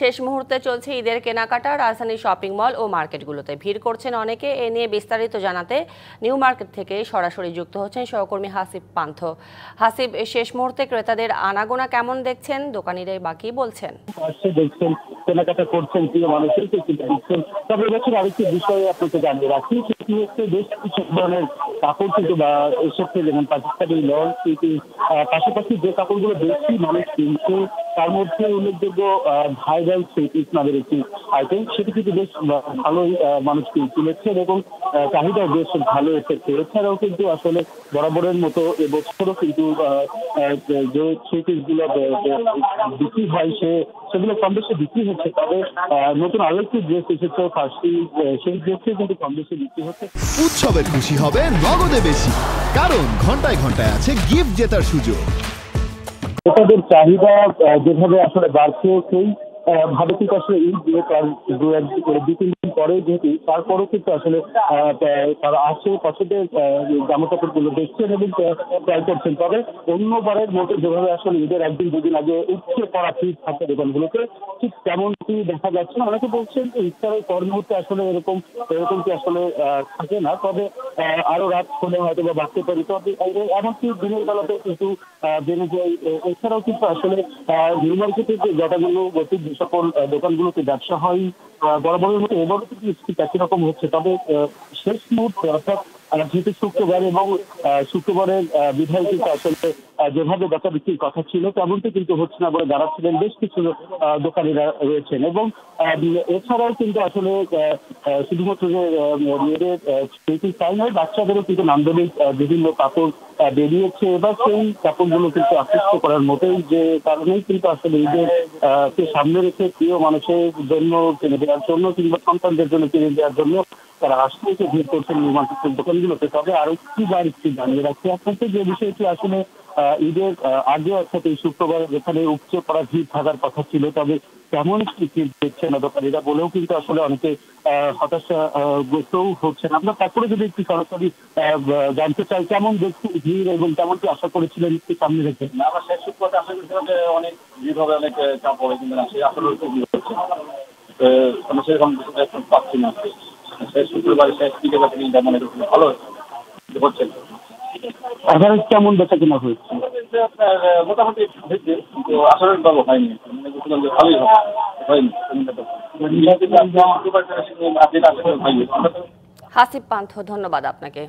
শেষ মুহূর্তে চলছে ঈদের কেনাকাটা। রাজধানীর শপিং মল ও মার্কেটগুলোতে ভিড় করছেন অনেকে। এ নিয়ে বিস্তারিত জানাতে নিউ মার্কেট থেকে সরাসরি যুক্ত হচ্ছেন সহকর্মী হাসিব পান্থ। হাসিব, শেষ মুহূর্তে ক্রেতাদের আনাগোনা কেমন দেখছেন? দোকানিরাই বাকি বলছেন। দেখছেন কেনাকাটা করছেন, প্রিয় মানুষের দেখছেন। তবে এবছর আরেকটি বিষয়ে আপনাকে জানিয়ে রাখি, সেটি হচ্ছে বেশ কিছু ধরনের কাপড় কিন্তু বা এসেছে, যেমন পাকিস্তানি লং পাশাপাশি যে কাপড়গুলো বেশি মানুষ কিনছে তার মধ্যে উল্লেখযোগ্য ভাইরাল থ্রি পিস নামের একটি আইটেম, সেটি কিন্তু বেশ ভালোই মানুষ কিনেছেন এবং চাহিদাও বেশ ভালো এসেছে। এছাড়াও কিন্তু আসলে বরাবরের মতো এবছরও কিন্তু যে থ্রি পিস গুলো বিক্রি হয় সেগুলো কম বেশি বিক্রি হচ্ছে। তবে নতুন আরো একটি ড্রেস এসেছে ফার্সি, সেই ড্রেসে কিন্তু কম বেশি বিক্রি হচ্ছে। উৎসবে খুশি হবে নগদে বেশি, কারণ ঘন্টায় ঘন্টায় আছে গিফট জেতার সুযোগ। ক্রেতাদের চাহিদা যেভাবে আসলে বাড়ছে, সেই ভাবে কিন্তু আসলে ঈদ তার দুই তিন দিন পরে যেহেতু, তারপরেও কিন্তু আসলে তারা আসে পছন্দের জামা কাপড় গুলো দেখছেন এবং ট্রাই করছেন। তবে অন্যবারের মতো যেভাবে আসলে ঈদের একদিন দুদিন আগে উপচে পড়া ভিড় থাকে দোকানগুলোতে, ঠিক তেমনটি দেখা যাচ্ছে না। অনেকে বলছেন যে ইফতারের পর মুহূর্তে আসলে এরকমটি আসলে থাকে না, তবে আরো রাত হলে হয়তো বা বাড়তে পারি। তবে এমনকি দিনের বেলাতে কিন্তু বেড়ে যায়। এছাড়াও কিন্তু আসলে নিউ মার্কেটের যে জটাগুলো যে সকল দোকানগুলোতে ব্যবসা হয় বরাবরের মতো এবারও কিন্তু একই রকম হচ্ছে। তবে শেষ মুহূর্তে অর্থাৎ যেহেতু শুক্রবার এবং শুক্রবারের বিধায় কিন্তু আসলে যেভাবে বেচা বিক্রির কথা ছিল তেমনটি কিন্তু হচ্ছে না বলে জানাচ্ছিলেন বেশ কিছু দোকানিরা রয়েছেন। এবং এছাড়াও কিন্তু আসলে শুধুমাত্র যে মেয়েদের তাই নয়, বাচ্চাদেরও কিন্তু নান্দনিক বিভিন্ন কাপড় বেরিয়েছে। এবার সেই কাপড়গুলো কিন্তু আকৃষ্ট করার মতোই, যে কারণেই কিন্তু আসলে ঈদের কে সামনে রেখে প্রিয় মানুষের জন্য কিনে দেওয়ার জন্য কিংবা সন্তানদের জন্য কিনে দেওয়ার জন্য তারা আসতে ভিড় করছেন নিউ মার্কেটের দোকানগুলোতে। তবে আরো একটি জানিয়ে রাখছি আপনাকে, যে বিষয়টি আসলে ঈদের আগে অর্থাৎ এই শুক্রবার যেখানে উপচে পড়া ভিড় থাকার কথা ছিল, তবে তেমন ভিড় দেখছে না দোকানিরা বলেও কিন্তু আসলে অনেকে হতাশাগ্রস্তও হচ্ছেন। আমরা তারপরে যদি একটু সরাসরি জানতে চাই কেমন দেখছি ভিড় এবং কেমন কি আশা করেছিলেন একটু সামনে রেখে। আমার শেষ শুক্রবারটা আশা করেছিলাম যে অনেক ভিড় হবে, অনেক চাপ হবে, কিন্তু না, সেই আসলে ভিড় হচ্ছে। আমি সেরকম কিছু পাচ্ছি না। শেষ শুক্রবারে শেষ দিকে যেমন একটু ভালো হচ্ছে। এভারেজ কেমন বেচা কেনা হয়েছে? মোটামুটি হয়েছে, কিন্তু আসলে ভালো হয়নি। বুঝলাম যে ভালোই হবে, হয়নি। হাসিব পান্থ, ধন্যবাদ আপনাকে।